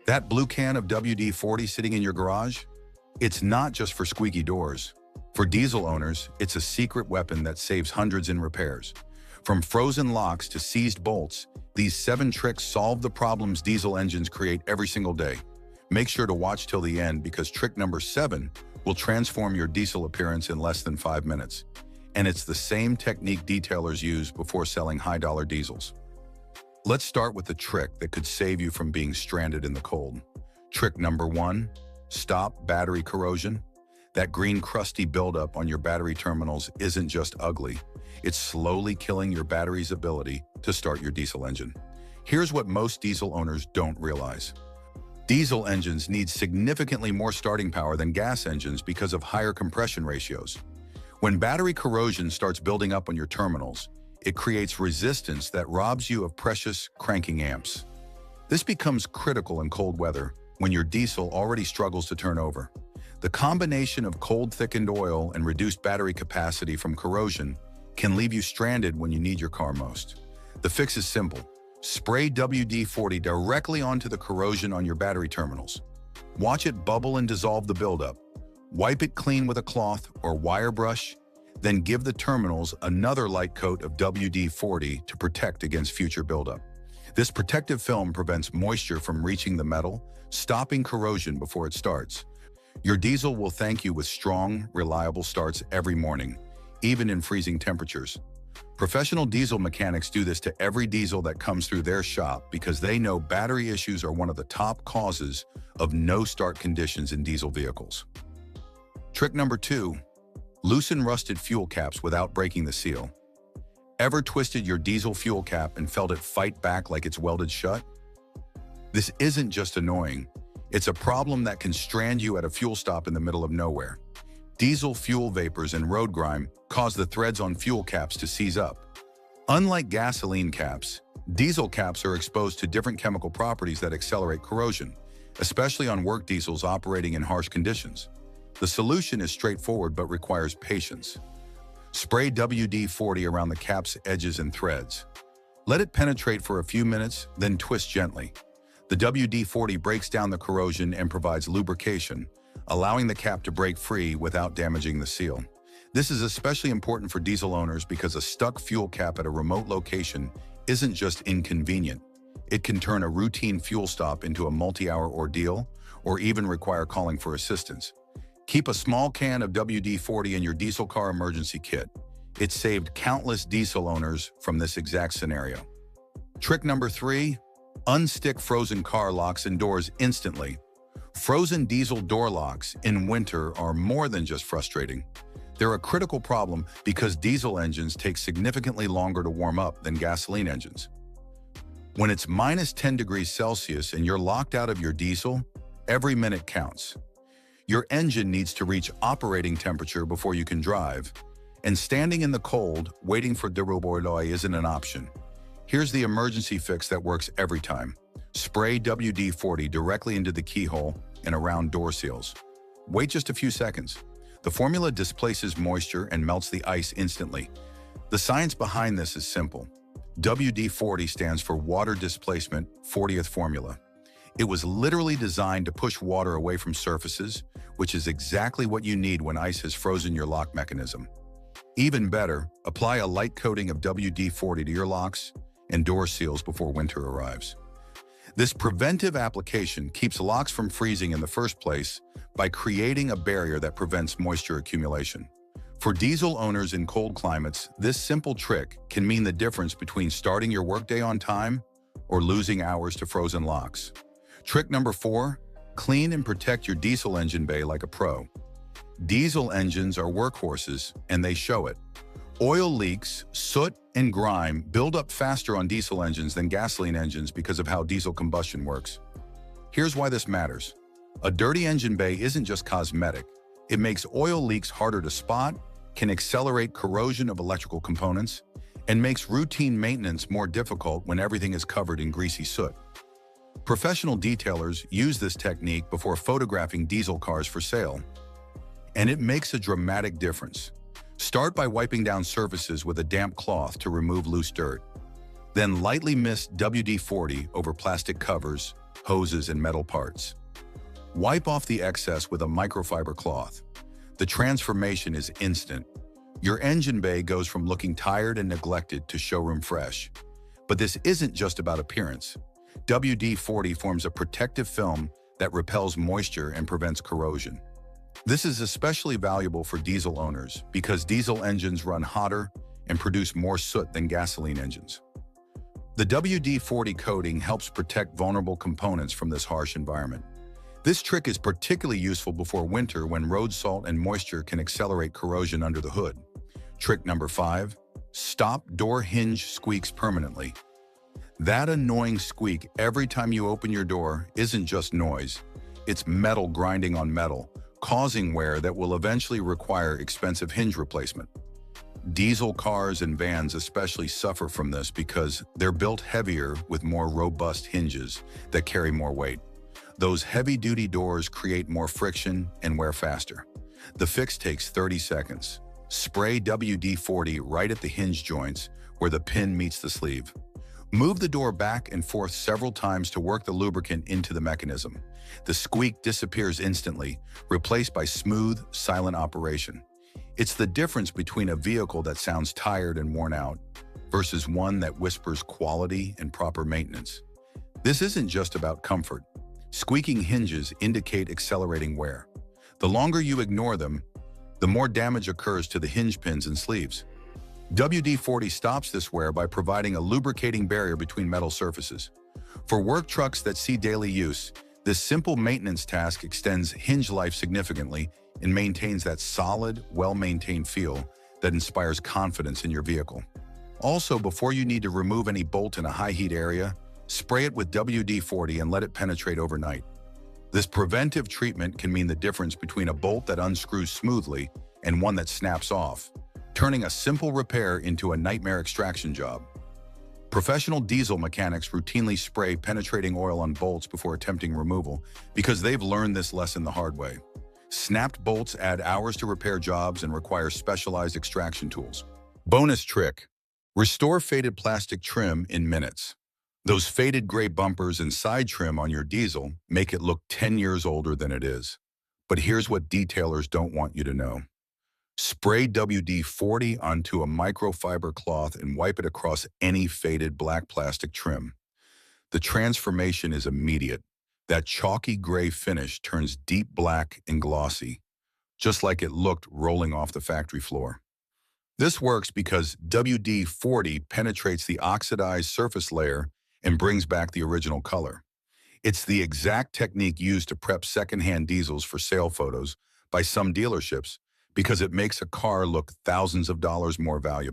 That blue can of WD-40 sitting in your garage? It's not just for squeaky doors. For diesel owners, it's a secret weapon that saves hundreds in repairs. From frozen locks to seized bolts, these 7 tricks solve the problems diesel engines create every single day. Make sure to watch till the end because trick number 7 will transform your diesel appearance in less than 5 minutes. And it's the same technique detailers use before selling high-dollar diesels. Let's start with the trick that could save you from being stranded in the cold. Trick number 1, stop battery corrosion. That green crusty buildup on your battery terminals isn't just ugly. It's slowly killing your battery's ability to start your diesel engine. Here's what most diesel owners don't realize. Diesel engines need significantly more starting power than gas engines because of higher compression ratios. When battery corrosion starts building up on your terminals, it creates resistance that robs you of precious cranking amps. This becomes critical in cold weather when your diesel already struggles to turn over. The combination of cold thickened oil and reduced battery capacity from corrosion can leave you stranded when you need your car most. The fix is simple. Spray WD-40 directly onto the corrosion on your battery terminals. Watch it bubble and dissolve the buildup. Wipe it clean with a cloth or wire brush, then give the terminals another light coat of WD-40 to protect against future buildup. This protective film prevents moisture from reaching the metal, stopping corrosion before it starts. Your diesel will thank you with strong, reliable starts every morning, even in freezing temperatures. Professional diesel mechanics do this to every diesel that comes through their shop because they know battery issues are one of the top causes of no-start conditions in diesel vehicles. Trick number 2, loosen rusted fuel caps without breaking the seal. Ever twisted your diesel fuel cap and felt it fight back like it's welded shut? This isn't just annoying. It's a problem that can strand you at a fuel stop in the middle of nowhere. Diesel fuel vapors and road grime cause the threads on fuel caps to seize up. Unlike gasoline caps, diesel caps are exposed to different chemical properties that accelerate corrosion, especially on work diesels operating in harsh conditions. The solution is straightforward but requires patience. Spray WD-40 around the cap's edges and threads. Let it penetrate for a few minutes, then twist gently. The WD-40 breaks down the corrosion and provides lubrication, allowing the cap to break free without damaging the seal. This is especially important for diesel owners because a stuck fuel cap at a remote location isn't just inconvenient. It can turn a routine fuel stop into a multi-hour ordeal or even require calling for assistance. Keep a small can of WD-40 in your diesel car emergency kit. It saved countless diesel owners from this exact scenario. Trick number 3, unstick frozen car locks and doors instantly. Frozen diesel door locks in winter are more than just frustrating. They're a critical problem because diesel engines take significantly longer to warm up than gasoline engines. When it's minus 10 degrees Celsius and you're locked out of your diesel, every minute counts. Your engine needs to reach operating temperature before you can drive, and standing in the cold, waiting for déroulement isn't an option. Here's the emergency fix that works every time. Spray WD-40 directly into the keyhole and around door seals. Wait just a few seconds. The formula displaces moisture and melts the ice instantly. The science behind this is simple. WD-40 stands for Water Displacement 40th Formula. It was literally designed to push water away from surfaces, which is exactly what you need when ice has frozen your lock mechanism. Even better, apply a light coating of WD-40 to your locks and door seals before winter arrives. This preventive application keeps locks from freezing in the first place by creating a barrier that prevents moisture accumulation. For diesel owners in cold climates, this simple trick can mean the difference between starting your workday on time or losing hours to frozen locks. Trick number 4, clean and protect your diesel engine bay like a pro. Diesel engines are workhorses, and they show it. Oil leaks, soot, and grime build up faster on diesel engines than gasoline engines because of how diesel combustion works. Here's why this matters. A dirty engine bay isn't just cosmetic. It makes oil leaks harder to spot, can accelerate corrosion of electrical components, and makes routine maintenance more difficult when everything is covered in greasy soot. Professional detailers use this technique before photographing diesel cars for sale, and it makes a dramatic difference. Start by wiping down surfaces with a damp cloth to remove loose dirt. Then lightly mist WD-40 over plastic covers, hoses, and metal parts. Wipe off the excess with a microfiber cloth. The transformation is instant. Your engine bay goes from looking tired and neglected to showroom fresh. But this isn't just about appearance. WD-40 forms a protective film that repels moisture and prevents corrosion. This is especially valuable for diesel owners because diesel engines run hotter and produce more soot than gasoline engines. The WD-40 coating helps protect vulnerable components from this harsh environment. This trick is particularly useful before winter when road salt and moisture can accelerate corrosion under the hood. Trick number 5, stop door hinge squeaks permanently. That annoying squeak every time you open your door isn't just noise. It's metal grinding on metal, causing wear that will eventually require expensive hinge replacement. Diesel cars and vans especially suffer from this because they're built heavier with more robust hinges that carry more weight. Those heavy-duty doors create more friction and wear faster. The fix takes 30 seconds. Spray WD-40 right at the hinge joints where the pin meets the sleeve. Move the door back and forth several times to work the lubricant into the mechanism. The squeak disappears instantly, replaced by smooth, silent operation. It's the difference between a vehicle that sounds tired and worn out versus one that whispers quality and proper maintenance. This isn't just about comfort. Squeaking hinges indicate accelerating wear. The longer you ignore them, the more damage occurs to the hinge pins and sleeves. WD-40 stops this wear by providing a lubricating barrier between metal surfaces. For work trucks that see daily use, this simple maintenance task extends hinge life significantly and maintains that solid, well-maintained feel that inspires confidence in your vehicle. Also, before you need to remove any bolt in a high-heat area, spray it with WD-40 and let it penetrate overnight. This preventive treatment can mean the difference between a bolt that unscrews smoothly and one that snaps off, turning a simple repair into a nightmare extraction job. Professional diesel mechanics routinely spray penetrating oil on bolts before attempting removal because they've learned this lesson the hard way. Snapped bolts add hours to repair jobs and require specialized extraction tools. Bonus trick: restore faded plastic trim in minutes. Those faded gray bumpers and side trim on your diesel make it look 10 years older than it is. But here's what detailers don't want you to know. Spray WD-40 onto a microfiber cloth and wipe it across any faded black plastic trim. The transformation is immediate. That chalky gray finish turns deep black and glossy, just like it looked rolling off the factory floor. This works because WD-40 penetrates the oxidized surface layer and brings back the original color. It's the exact technique used to prep secondhand diesels for sale photos by some dealerships because it makes a car look thousands of dollars more valuable.